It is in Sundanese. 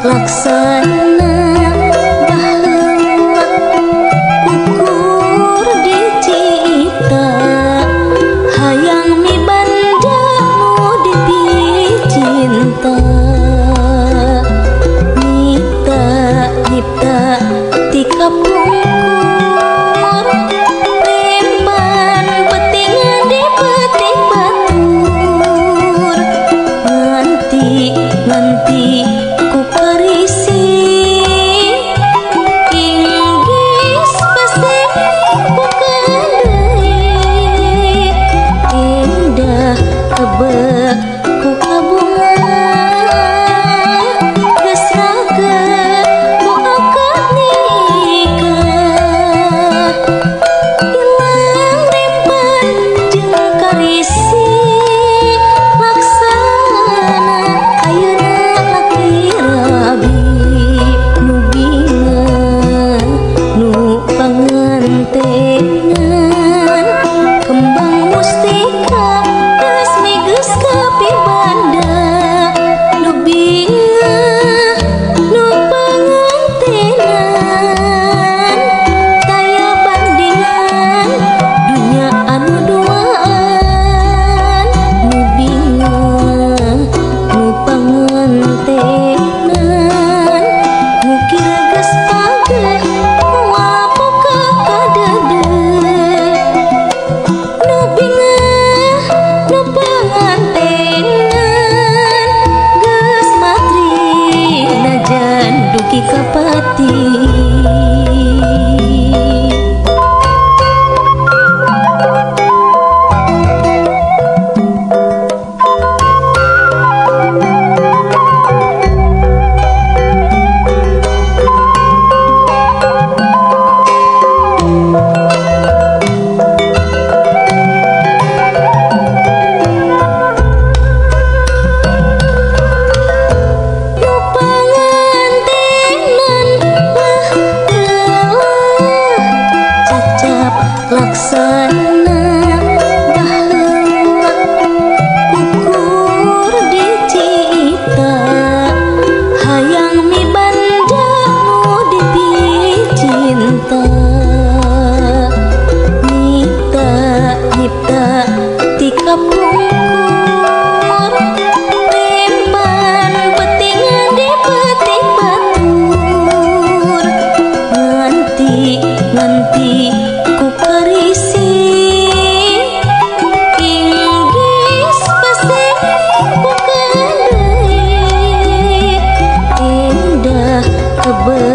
laksana baheula ukur dicita hayang mibandamu dipicinta nyipta nyipta ti kapungkur rempan betingan di petik batur nganti nganti ku karisi inggis pasti ku kadai indah kebek ku kabunga geus raget ku akad nikah ilang rempan jeung karisi laksana ayeuna laki rabi nu bingan nu pangantengan kembang mustika geus migeus kapibanda nu bingan nu pangantengan taya bandingan dunya anu duaan nu bingan nu pangantengan nu kira geus pageh moal buka kadede nu bingan nu pangantengan geus matri najan duki kapati. Nu pangantenan cacap laksana baheula ukur dicita hayang mibandamu dipicinta nyipta nyipta ti kapungkur rempan betingan di petik batur nganti nganti ku karisi inggis pasti ku kadai indah kebek